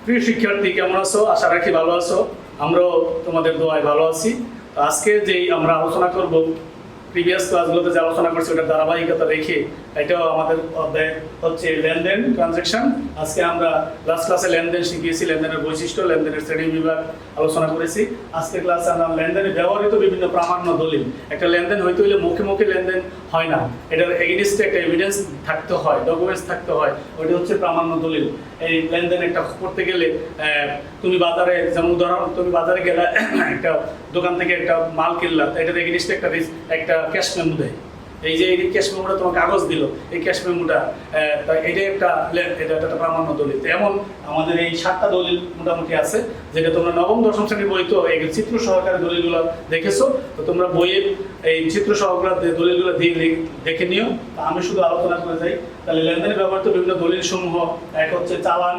প্রিয় শিক্ষার্থী, কেমন আছো? আশা রাখি ভালো আছো। আমরাও তোমাদের দোয়ায় ভালো আছি। আজকে যেই আমরা আলোচনা করব, প্রিভিয়াস ক্লাসগুলোতে যে আলোচনা করছি ওটার ধারাবাহিকতা রেখে এটাও আমাদের অধ্যায় হচ্ছে লেনদেন, ট্রানজ্যাকশন। আজকে আমরা লাস্ট ক্লাসে লেনদেন শিখিয়েছি, লেনদেনের বৈশিষ্ট্য, লেনদেনের শ্রেণী বিভাগ আলোচনা করেছি। আজকের ক্লাসে আমরা লেনদেনে ব্যবহৃত বিভিন্ন প্রামাণ্য দলিল। একটা লেনদেন হইতে হইলে মুখে মুখে লেনদেন হয় না, এটার এগেইনস্টে একটা এভিডেন্স থাকতে হয়, ডকুমেন্টস থাকতে হয়, ওইটা হচ্ছে প্রামাণ্য দলিল। এই লেনদেন একটা করতে গেলে তুমি বাজারে, যেমন উদাহরণ, তুমি বাজারে গেলে একটা দোকান থেকে একটা মাল কিনলা, এটার এগেইনস্টে একটা ক্যাশ মেমো দেয়। এই যে এই ক্যাশ মেমোটা তোমার কাগজ দিল, এই ক্যাশ মেমোটা এটা একটা প্রামাণ্য দলিল। এমন আমাদের এই 7টা দলিল মোটামুটি আছে, যেটা তোমরা নবম দশম শ্রেণীর বই তো এই চিত্র সহকারে দলিলগুলো দেখেছো। তো তোমরা বইয়ের এই চিত্র সহকারে দলিলগুলো দেখে নিও। আমি শুধু আলোচনা করে যাই। তাহলে লেনদেনে ব্যবহৃত বিভিন্ন দলিল সমূহ: 1 হচ্ছে চালান,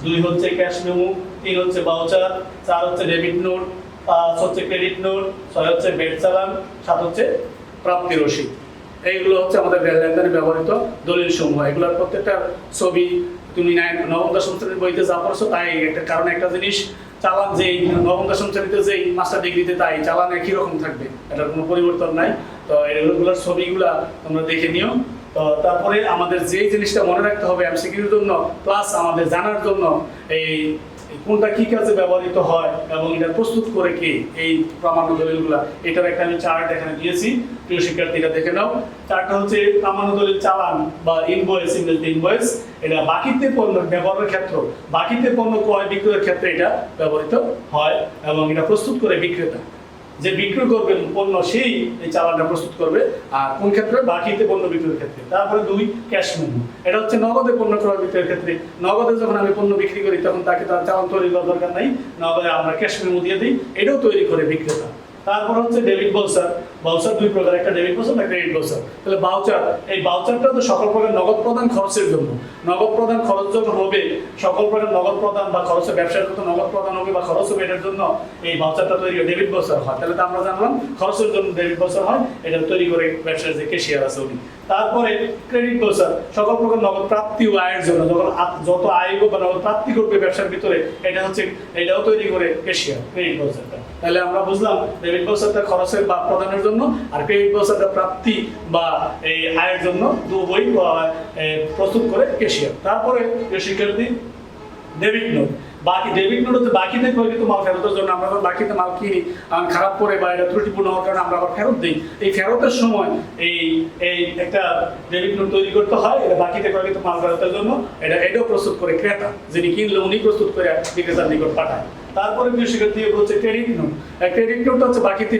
2 হচ্ছে ক্যাশ মেমো, 3 হচ্ছে ভাউচার, 4 হচ্ছে ডেবিট নোট, 5 হচ্ছে ক্রেডিট নোট, 6 হচ্ছে বেড চালান, 7 হচ্ছে প্রাপ্তি রসিদ। এইগুলো হচ্ছে আমাদের লেনদেনে ব্যবহৃত দলিল সমূহ। এগুলোর প্রত্যেকটা ছবি তুমি নবম দশম শ্রেণীর বইতে যা পড়ছো তাই। কারণ একটা জিনিস, চালান যেই নবম দশম শ্রেণীতে যেই মাস্টার ডিগ্রিতে তাই চালান একই রকম থাকবে, এটার কোনো পরিবর্তন নাই। তো এগুলোর ছবিগুলা তোমরা দেখে নিও। তো তারপরে আমাদের যেই জিনিসটা মনে রাখতে হবে এমসিকিউর জন্য, প্লাস আমাদের জানার জন্য, এই কোনটা কি কাজে ব্যবহৃত হয় এবং এটা প্রস্তুত করে কে, এই প্রামাণ্য দলিলগুলা, এটার একটা আমি চার্ট এখানে দিয়েছি। প্রিয় শিক্ষার্থীরা দেখে নাও। চার্টটা হচ্ছে প্রামাণ্য দলিল চালান বা ইনভয়েস, ইংরেজিতে ইনভয়েস। এটা বাকিতে পণ্য ব্যবহারের ক্ষেত্রে, বাকিতে পণ্য ক্রয় বিক্রয়ের ক্ষেত্রে এটা ব্যবহৃত হয় এবং এটা প্রস্তুত করে বিক্রেতা, যে বিক্রয় করবেন পণ্য, সেই এই চালানটা প্রস্তুত করবে। আর কোন ক্ষেত্রে? বাকিতে পণ্য বিক্রয়ের ক্ষেত্রে। তারপরে 2 ক্যাশ মেমো, এটা হচ্ছে নগদে পণ্য ক্রয় বিক্রয়ের ক্ষেত্রে। নগদে যখন আমি পণ্য বিক্রি করি তখন তাকে তার চালান তৈরি করার দরকার নাই, নগদে আমরা ক্যাশ মেমো দিয়ে দিই, এটাও তৈরি করে বিক্রেতা। তারপর হচ্ছে ডেবিট ভাউচার। ভাউচার 2 প্রকার, একটা ডেবিট ভাউচার, একটা ক্রেডিট ভাউচার। তাহলে ভাউচার, এই ভাউচারটা তো সকল প্রকার নগদ প্রদান খরচের জন্য। নগদ প্রদান খরচ যখন হবে, সকল প্রকার নগদ প্রদান বা খরচে, ব্যবসার মতো নগদ প্রদান হবে বা খরচ হবে, এটার জন্য এই ভাউচারটা তৈরি হয়, ডেবিট ভাউচার হয়। তাহলে তো আমরা জানলাম খরচের জন্য ডেবিট ভাউচার হয়, এটা তৈরি করে ব্যবসার যে ক্যাশিয়ার আছে উনি। তারপরে ক্রেডিট ভাউচার, সকল প্রকার নগদ প্রাপ্তি ও আয়ের জন্য, যখন যত আয় বা নগদ প্রাপ্তি করবে ব্যবসার ভিতরে, এটা হচ্ছে, এটাও তৈরি করে ক্যাশিয়ার, ক্রেডিট ভাউচারটা। তাহলে আমরা বুঝলাম ডেবিট ভাউচারটা খরচের বা প্রদানের জন্য, আর ক্রেডিট ভাউচারটা প্রাপ্তি বা এই আয়ের জন্য দুই প্রস্তুত করে ক্যাশিয়ার। তারপরে শিক্ষার্থী ডেবিট নোট। বাকি ডেবিট নোট হচ্ছে বাকিতে ক্রয়কৃত মাল ফেরতের জন্য। আমরা বাকিতে মাল কিনি, খারাপ করে বা এটা ত্রুটিপূর্ণ হওয়ার কারণে আমরা আবার ফেরত দিই। এই ফেরতের সময় এই একটা ডেবিট নোট তৈরি করতে হয়, এটা বাকিতে ক্রয়কৃত মাল ফেরতের জন্য। এটাও প্রস্তুত করে ক্রেতা, যিনি কিনলে উনি প্রস্তুত করে বিক্রেতার নিকট পাঠায়। তারপরে শিক্ষার্থী হচ্ছে ক্রেডিট নোট। ক্রেডিট নোটটা হচ্ছে বাকিতে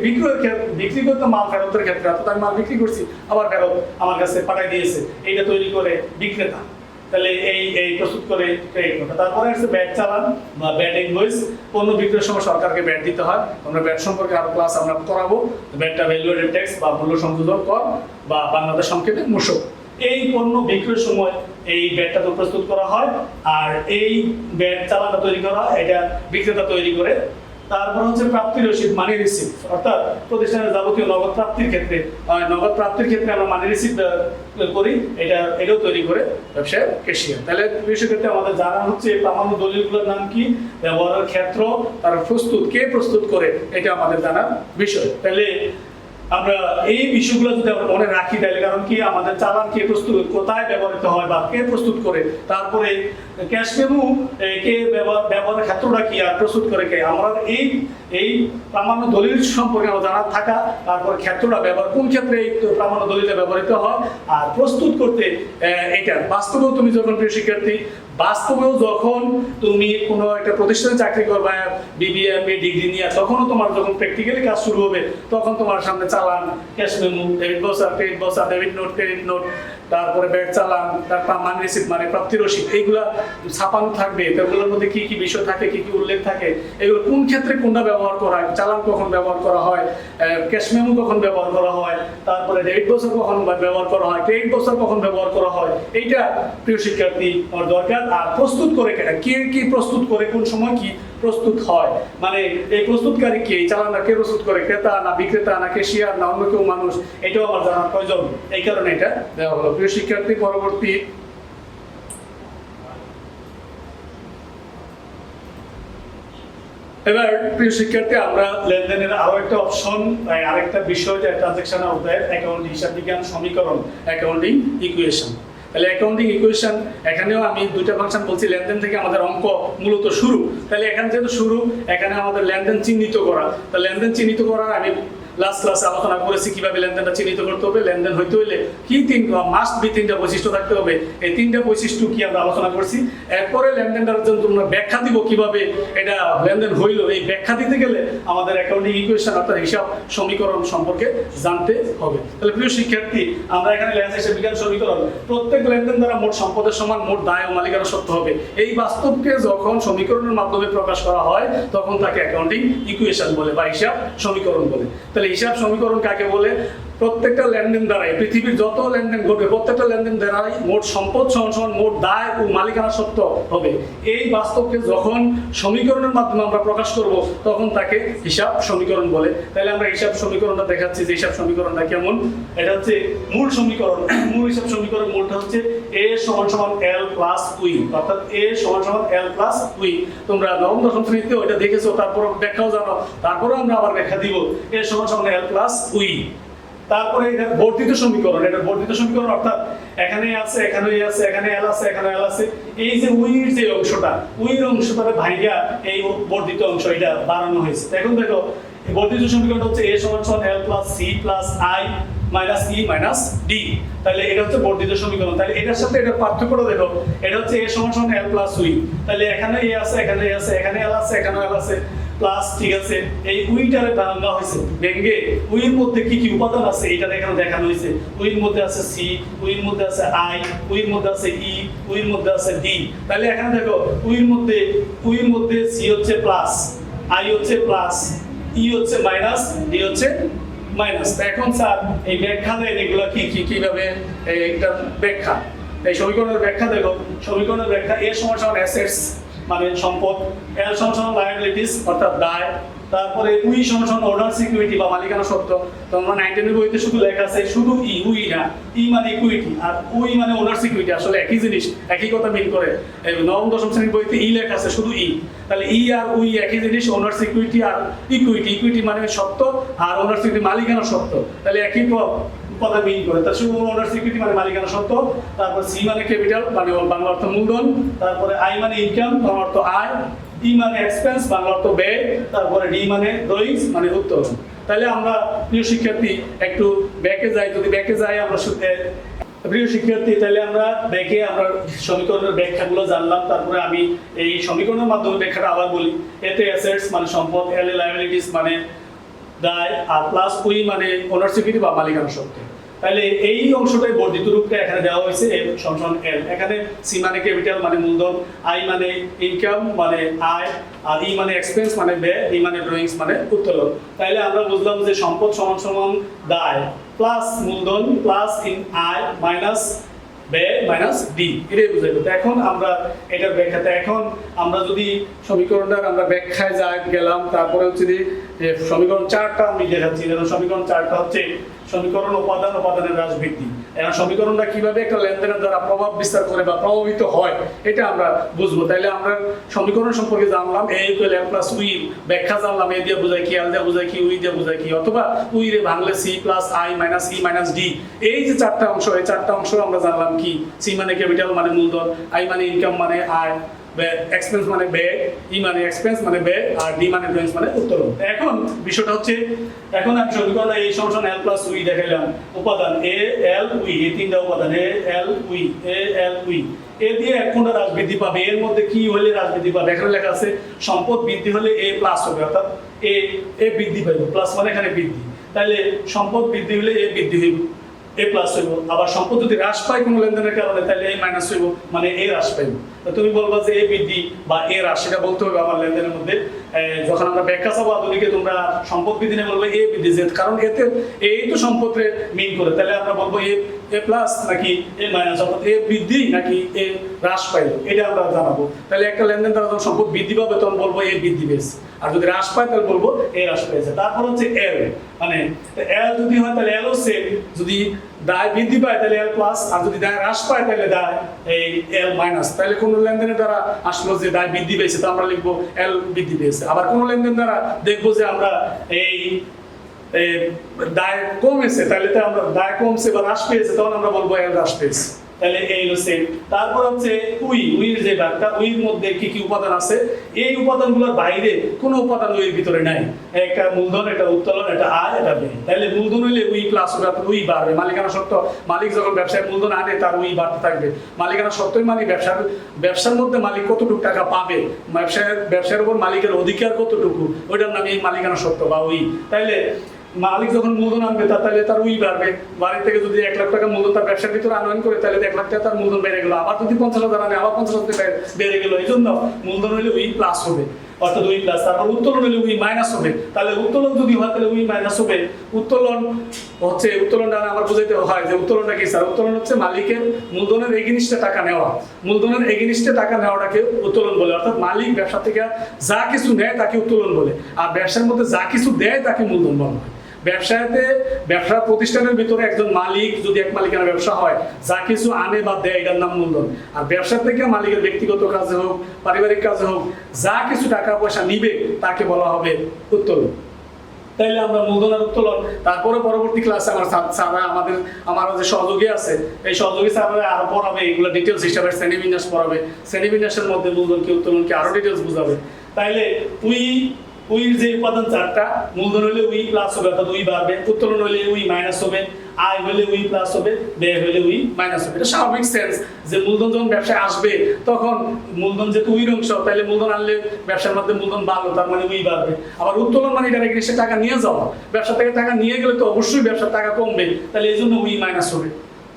বিক্রিকৃত মাল ফেরতের ক্ষেত্রে, অর্থাৎ আমি মাল বিক্রি করছি, আবার ফেরত আমার কাছে পাঠাই দিয়েছে, এইটা তৈরি করে বিক্রেতা। তাহলে এই প্রস্তুত করে ক্রেডিট নোট। তারপরে আছে ব্যাট চালান বা ব্যাট ইনভয়েস। পণ্য বিক্রয়ের সময় সরকারকে ব্যাট দিতে হয়। আমরা ব্যাট সম্পর্কে আরো ক্লাস আমরা করাবো। ব্যাটটা ভ্যালু এডেড ট্যাক্স বা মূল্য সংযোজন কর বা বাংলাদেশ সংক্ষেপে মূসক। এই পণ্য বিক্রয়ের সময় এই ব্যাটটা তো প্রস্তুত করা হয়, আর এই ব্যাট চালানটা তৈরি করা হয়, এটা বিক্রেতা তৈরি করে। তারপর হচ্ছে প্রাপ্তি রসিদ, মানি রিসিপ্ট, অর্থাৎ প্রতিষ্ঠানের যাবতীয় নগদ প্রাপ্তির ক্ষেত্রে আমরা মানি রিসিপ্ট করি, এটাও তৈরি করে ব্যবসায় ক্যাশিয়ার। তাহলে বিষয়ক্ষেত্রে আমাদের জানা হচ্ছে প্রামাণ্য দলিলগুলোর নাম কি, ব্যবহারের ক্ষেত্র, তার কে প্রস্তুত করে, এটা আমাদের জানার বিষয়। তাহলে আমরা এই বিষয়গুলো যদি আমরা মনে রাখি, তাহলে কারণ কি আমাদের চালান কে প্রস্তুত, কোথায় ব্যবহৃত হয় বা কে প্রস্তুত করে, তারপরে ক্যাশ মেমো কে ব্যবহারের ক্ষেত্রটা কি আর প্রস্তুত করে কে, আমরা এই প্রামাণ্য দলিল সম্পর্কে আমরা জানা থাকা, তারপরে ক্ষেত্রটা ব্যবহার, কোন ক্ষেত্রে এই প্রামাণ্য দলিলটা ব্যবহৃত হয়, আর প্রস্তুত করতে এটা বাস্তবেও তুমি যখন প্রিয় শিক্ষার্থী, বাস্তবেও যখন তুমি কোনো একটা প্রতিষ্ঠানে চাকরি করবে বিবিএ এমএ ডিগ্রি নিয়ে, তখনও তোমার যখন প্র্যাকটিক্যালি কাজ শুরু হবে, তখন তোমার সামনে চালান, cash memo, debit voucher, credit voucher, debit note, credit note, তারপরে ব্যাট চালান, তারপর মানি রিসিপ্ট মানে প্রাপ্তি রসিদ, এইগুলা ছাপানো থাকবে। এগুলোর মধ্যে কি কি বিষয় থাকে, কি কি উল্লেখ থাকে, এগুলো কোন ক্ষেত্রে কোনটা ব্যবহার করা হয়, চালান কখন ব্যবহার করা হয়, ক্যাশ মেমো কখন ব্যবহার করা হয়, তারপরে ডেবিট ভাউচার কখন ব্যবহার করা হয়, ক্রেডিট ভাউচার কখন ব্যবহার করা হয়, এইটা প্রিয় শিক্ষার্থী আমার দরকার। আর প্রস্তুত করে কি প্রস্তুত করে, কোন সময় কি প্রস্তুত হয়, মানে এই প্রস্তুতকারী কে, এই চালানটা কে প্রস্তুত করে, ক্রেতা না বিক্রেতা না ক্যাশিয়ার না অন্য কেউ মানুষ, এটাও আমার জানার প্রয়োজন। এই কারণে এটা দেওয়া হলো। প্রিয় শিক্ষার্থী, পরবর্তী এবার প্রিয় শিক্ষার্থী, আমরা লেনদেনের আরো একটা অপশন, আরেকটা বিষয় যে ট্রানজাকশনের অধ্যায় অ্যাকাউন্টিং হিসাব বিজ্ঞান সমীকরণ, অ্যাকাউন্টিং ইকুয়েশন। তাহলে অ্যাকাউন্টিং ইকুয়েশন, এখানেও আমি দুইটা ফাংশন বলছি, লেনদেন থেকে আমাদের অঙ্ক মূলত শুরু। তাহলে এখানে যেহেতু শুরু, এখানে আমাদের লেনদেন চিহ্নিত করা। তাহলে লেনদেন চিহ্নিত করার আমি লাস্ট ক্লাসে আলোচনা করেছি কিভাবে লেনদেনটা চিহ্নিত করতে হবে। লেনদেন হইতে হইলে কি মাস্ট বি তিনটা বৈশিষ্ট্য থাকতে হবে। এই তিনটা বৈশিষ্ট্য কি আমরা আলোচনা করছি। এরপরে লেনদেনটার জন্য তোমরা ব্যাখ্যা দিব কিভাবে এটা লেনদেন হইলো। এই ব্যাখ্যা দিতে গেলে আমাদের অ্যাকাউন্টিং ইকুয়েশন অর্থাৎ হিসাব সমীকরণ সম্পর্কে জানতে হবে। তাহলে প্রিয় শিক্ষার্থী, আমরা এখানে হিসাব বিজ্ঞান সমীকরণ, প্রত্যেক লেনদেন দ্বারা মোট সম্পদের সমান মোট দায় ও মালিকানা সত্য হবে। এই বাস্তবকে যখন সমীকরণের মাধ্যমে প্রকাশ করা হয় তখন তাকে অ্যাকাউন্টিং ইকুয়েশন বলে বা হিসাব সমীকরণ বলে। তাহলে হিসাব সমীকরণ কাকে বলে? প্রত্যেকটা লেনদেন দ্বারাই, পৃথিবীর যত লেনদেন ঘটবে প্রত্যেকটা লেনদেন দ্বারাই মোট সম্পদ সমান মোট দায় ও মালিকানা সত্ত্ব হবে। এই বাস্তবকে যখন সমীকরণের মাধ্যমে আমরা প্রকাশ করব তখন তাকে হিসাব সমীকরণ বলে। তাহলে আমরা হিসাব সমীকরণটা দেখাচ্ছি যে হিসাব সমীকরণটা কেমন। এটা হচ্ছে মূল সমীকরণ। মূল হিসাব সমীকরণ মূলটা হচ্ছে a সমান l প্লাস উই, অর্থাৎ a সমান l প্লাস উই। তোমরা নবম দশম শ্রেণীতে ওইটা দেখেছো, তারপর ব্যাখ্যাও জানো, তারপরেও আমরা আবার ব্যাখ্যা দিব। a সমান l প্লাস উই। তারপরে এটা বর্ধিত সমীকরণ। এটা বর্ধিত সমীকরণ অর্থাৎ এখানে আছে, এখানে আছে, এখানে এল আছে, এখানে এল আছে। এই যে উইর যে অংশটা, উইর অংশটারে ভাঙিয়া এই বর্ধিত অংশ এটা বাড়ানো হয়েছে। এখন দেখো বর্ধিত সমীকরণটা হচ্ছে a সমান l plus c plus i minus e minus d। তাহলে এটা হচ্ছে বর্ধিত সমীকরণ। তাহলে এটার সাথে এটা পার্থক্যটা দেখো। এটা হচ্ছে a সমান l প্লাস উই। তাহলে এখানে a আছে, এখানে a আছে, এখানে l আছে, এখানে l আছে প্লাস, ঠিক আছে। এই উইটারে ভাঙা হয়েছে, ভেঙে উইর মধ্যে কি কি উপাদান আছে এটা এখানে দেখানো হয়েছে। উইর মধ্যে আছে c, উইর মধ্যে আছে i, উইর মধ্যে আছে e, উইর মধ্যে আছে d। তাহলে এখানে দেখো উইর মধ্যে c হচ্ছে প্লাস, i হচ্ছে প্লাস, e হচ্ছে মাইনাস, d হচ্ছে মাইনাস। এখন স্যার এই ব্যাখ্যা দেন এগুলো কি কি কিভাবে একটা ব্যাখ্যা, এই সমীকরণের ব্যাখ্যা দেখো। সমীকরণের ব্যাখ্যা a সমান অ্যাসেটস মানে সম্পদ, l সমান লায়াবিলিটিস অর্থাৎ দায়, তারপরে উই সমান অর্ডার সিকিউরিটি বা মালিকানা সত্ত্ব। তোমরা 19 এর বইতে শুধু লেখা আছে শুধু ই, উই না, ই মানে ইকুইটি আর উই মানে ওনার সিকিউরিটি, আসলে একই জিনিস, একই কথা মিন করে। এই নবম দশম শ্রেণীর বইতে ই লেখা আছে শুধু ই। তাহলে ই আর উই একই জিনিস, ওনার সিকিউরিটি আর ইকুইটি। ইকুইটি মানে সত্ত্ব আর ওনার সিকিউরিটি মালিকানা সত্ত্ব। তাহলে একই কথা মিন করে। তার শুধু ওনার সিকিউরিটি মানে মালিকানা সত্ত্ব, তারপর সি মানে ক্যাপিটাল মানে বাংলা অর্থ মূলধন, তারপরে আই মানে ইনকাম বাংলা অর্থ আয়, ই মানে এক্সপেন্স বাংলা অর্থ ব্যয়, তারপরে ডি মানে ড্রয়িংস মানে উত্তোলন। তাহলে আমরা প্রিয় শিক্ষার্থী একটু ব্যাকে যাই। যদি ব্যাকে যাই আমরা প্রিয় শিক্ষার্থী, তাহলে আমরা ব্যাকে আমরা সমীকরণের ব্যাখ্যাগুলো জানলাম। তারপরে আমি এই সমীকরণের মাধ্যমে ব্যাখ্যাটা আবার বলি। এতে অ্যাসেটস মানে সম্পদ, এল এ লায়াবিলিটিস মানে দায়, আর প্লাস উই মানে ওনার সিকিউরিটি বা মালিকানা সত্ত্ব। তাহলে এই অংশটাই বর্ধিত রূপটা এখানে দেওয়া হয়েছে এ সমান এল। এখানে সি মানে ক্যাপিটাল মানে মূলধন, আই মানে ইনকাম মানে আয়, আর ই মানে এক্সপেন্স মানে ব্যয়, ডি মানে ড্রয়িংস মানে উত্তোলন। তাহলে আমরা বুঝলাম যে সম্পদ সমান দায় প্লাস মূলধন প্লাস ইন আয় মাইনাস ব্যয় মাইনাস ডি, এটাই বুঝাইবো। তো এখন আমরা এটার ব্যাখ্যাতে, এখন আমরা যদি সমীকরণটার আমরা ব্যাখ্যায় গেলাম, তারপরে হচ্ছে যে সমীকরণ 4টা আমি দেখাচ্ছি। যেমন সমীকরণ 4টা হচ্ছে সমীকরণ উপাদানের হ্রাস বৃদ্ধি। এখন সমীকরণটা কিভাবে একটা লেনদেনের দ্বারা প্রভাব বিস্তার করে বা প্রভাবিত হয় এটা আমরা বুঝবো। তাইলে আমরা সমীকরণ সম্পর্কে জানলাম, এ ইকুয়াল এল প্লাস উই ব্যাখ্যা জানলাম, এ দিয়ে বোঝায় কি, এল দিয়ে বোঝায় কি, উই দিয়ে বোঝায় কি, অথবা উই রে ভাঙলে C plus I minus E minus D. এই যে 4টা অংশ, এই 4টা অংশ আমরা জানলাম কি, সি মানে ক্যাপিটাল মানে মূলধন, আই মানে ইনকাম মানে আয়, এক্সপেন্স মানে ব্যয়, ই মানে এক্সপেন্স মানে ব্যয়, আর ডি মানে ড্রয়িংস মানে উত্তোলন। এখন বিষয়টা হচ্ছে, এখন আমি সমীকরণ এই সমান এল প্লাস উই দেখাইলাম। উপাদান এ এল উই, এই তিনটা উপাদান এ এল উই, এ এল উই, এ দিয়ে এক কোণটা হ্রাস বৃদ্ধি পাবে। এর মধ্যে কি হলে হ্রাস বৃদ্ধি পাবে? এখানে লেখা আছে সম্পদ বৃদ্ধি হলে এ প্লাস হবে, অর্থাৎ এ বৃদ্ধি পাইব, প্লাস মানে এখানে বৃদ্ধি। তাহলে সম্পদ বৃদ্ধি হলে এ বৃদ্ধি হইব, এ প্লাস হইব। আবার সম্পদ যদি হ্রাস পায় কোনো লেনদেনের কারণে তাহলে এ মাইনাস হইব, মানে এ হ্রাস পাইব। তুমি বলবা যে এ বৃদ্ধি বা এ হ্রাস, সেটা বলতে হবে আমার লেনদেনের মধ্যে। যখন আমরা ব্যাখ্যা চাবো আধুনিকে, তোমরা সম্পদ বৃদ্ধি নিয়ে বলবো এ বৃদ্ধি, কারণ এতে এই তো সম্পদে মিন করে। তাহলে আমরা বলবো এ প্লাস নাকি এ মাইনাস, অর্থাৎ এ বৃদ্ধি নাকি এ হ্রাস পাইল, এটা আমরা জানাবো। তাহলে একটা লেনদেন দ্বারা যখন সম্পদ বৃদ্ধি পাবে তখন বলবো এ বৃদ্ধি পেয়েছে, আর যদি হ্রাস পায় তাহলে বলবো এ হ্রাস পেয়েছে। তারপর হচ্ছে এল, মানে এল যদি হয় তাহলে এল হচ্ছে যদি দায় বৃদ্ধি পায় তাহলে এল প্লাস, আর যদি দায় হ্রাস পায় তাহলে দায় এই এল মাইনাস। তাহলে কোনো লেনদেনের দ্বারা আসলো যে দায় বৃদ্ধি পেয়েছে তো আমরা লিখবো এল বৃদ্ধি পেয়েছে। আবার কোনো লেনদেন দ্বারা দেখবো যে আমরা এই দায় কমেছে, তাহলে তো আমরা দায় কমছে বা হ্রাস পেয়েছে তখন আমরা বলবো এল হ্রাস পেয়েছে। তাহলে এই হলো সেম। তারপর হচ্ছে উইর যে ব্যাগটা, উইর মধ্যে কি কি উপাদান আছে, এই উপাদানগুলোর বাইরে কোনো উপাদান উইর ভিতরে নাই। একটা মূলধন, একটা উত্তোলন, একটা আয়, এটা ব্যয়। তাহলে মূলধন হইলে উই প্লাস হবে, অর্থাৎ উই বাড়বে। মালিকানা সত্ত্ব, মালিক যখন ব্যবসায় মূলধন আনে তার উই বাড়তে থাকবে। মালিকানা সত্ত্বই মানে ব্যবসার মধ্যে মালিক কতটুকু টাকা পাবে, ব্যবসার উপর মালিকের অধিকার কতটুকু, ওইটার নামে এই মালিকানা সত্ত্ব বা উই। তাইলে মালিক যখন মূলধন আনবে তাহলে তার উই বাড়বে। বাড়ি থেকে যদি 1 লাখ টাকা মূলধন তার ব্যবসার ভিতরে আনয়ন করে তাহলে 1 লাখ টাকা তার মূলধন বেড়ে গেল। আবার যদি 50,000 আনে আবার 50,000 বেড়ে গেল। এই জন্য মূলধন হলে উই প্লাস হবে, অর্থাৎ উই প্লাস। তারপর উত্তোলন হলে উই মাইনাস হবে। তাহলে উত্তোলন যদি হয় তাহলে উই মাইনাস হবে। উত্তোলন হচ্ছে, উত্তোলনটা আমার বুঝাইতে হয় যে উত্তোলনটা কি স্যার? উত্তোলন হচ্ছে মালিকের মূলধনের এগেইনস্টে টাকা নেওয়া। মূলধনের এগেইনস্টে টাকা নেওয়াটাকে উত্তোলন বলে। অর্থাৎ মালিক ব্যবসা থেকে যা কিছু নেয় তাকে উত্তোলন বলে, আর ব্যবসার মধ্যে যা কিছু দেয় তাকে মূলধন বলা হয়। ব্যবসা প্রতিষ্ঠানের ভিতরে একজন মালিক যদি এক মালিকানা ব্যবসা হয়, যা কিছু আনে বা দেয় এটার নাম মূলধন। আর ব্যবসা থেকে মালিকের ব্যক্তিগত কাজে হোক, পারিবারিক কাজে হোক, যা কিছু টাকা পয়সা নিবে তাকে বলা হবে উত্তোলন। তাইলে আমরা মূলধন আর উত্তোলন, তারপরে পরবর্তী ক্লাসে স্যাররা আমার যে সহযোগী আছে এই সহযোগী স্যাররা আরো পড়াবে, এগুলো ডিটেলস হিসাবে শ্রেণীবিন্যাস পড়াবে। শ্রেণীবিন্যাসের মধ্যে মূলধনকে উত্তোলনকে আরো ডিটেলস বুঝাবে। তাইলে উইর যে উপাদান 4টা, মূলধন হলে উই প্লাস হবে, অর্থাৎ উই বাড়বে। উত্তোলন হলে উই মাইনাস হবে, আয় হলে উই প্লাস হবে, ব্যয় হলে উই মাইনাস হবে। এটা স্বাভাবিক সেন্স যে মূলধন যখন ব্যবসায় আসবে তখন মূলধন যেহেতু উইর অংশ, তাহলে মূলধন আনলে ব্যবসার মধ্যে মূলধন বাড়লো, তার মানে উই বাড়বে। আবার উত্তোলন মানে এটা রেখে টাকা নিয়ে যাওয়া, ব্যবসা থেকে টাকা নিয়ে গেলে তো অবশ্যই ব্যবসার টাকা কমবে, তাহলে এই জন্য উই মাইনাস হবে।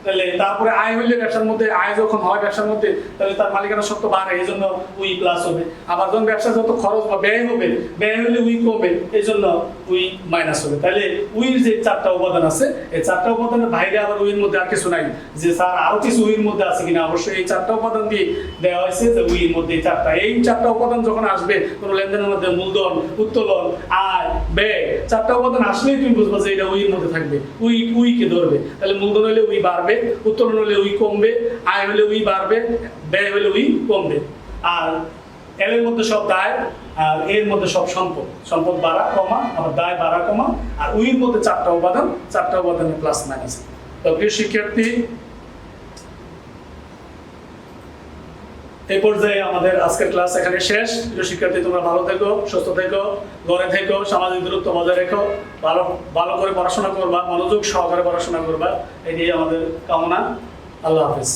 তাহলে তারপরে আয় হইলে ব্যবসার মধ্যে, আয় যখন হয় ব্যবসার মধ্যে তাহলে তার মালিকানা সত্ত্ব বাড়ে, এই জন্য উই প্লাস হবে। আবার যখন ব্যবসা যত খরচ বা ব্যয় হবে, ব্যয় হলে উই কমবে, এই জন্য উই মাইনাস হবে। তাহলে উইর যে 4টা উপাদান আছে, এই 4টা উপাদানের বাইরে আবার উইর মধ্যে আর কিছু নাই যে স্যার আরো কিছু উইর মধ্যে আছে কিনা। অবশ্যই এই 4টা উপাদান দিয়ে দেওয়া হয়েছে যে উইর মধ্যে এই 4টা। এই 4টা উপাদান যখন আসবে কোনো লেনদেনের মধ্যে, মূলধন, উত্তোলন, আয়, ব্যয়, 4টা উপাদান আসলেই তুমি বুঝবা যে এটা উইর মধ্যে থাকবে, উইকে ধরবে। তাহলে মূলধন হলে উই বাড়বে, উত্তোলন হলে উই কমবে, আয় হলে উই বাড়বে, ব্যয় হলে উই কমবে। আর এল এর মধ্যে সব দায়, আর এর মধ্যে সব সম্পদ বাড়া কমা, আবার দায় বাড়া কমা। আর উইর মধ্যে 4টা উপাদান, 4টা উপাদানের প্লাস মাইনাস। তো প্রিয় শিক্ষার্থী, এই পর্যায়ে আমাদের আজকের ক্লাস এখানে শেষ। প্রিয় শিক্ষার্থী, তোমরা ভালো থেকো, সুস্থ থেকো, ঘরে থেকো, সামাজিক দূরত্ব বজায় রেখো, ভালো করে পড়াশোনা করবা, মনোযোগ সহকারে পড়াশোনা করবা, এটাই আমাদের কামনা। আল্লাহ হাফেজ।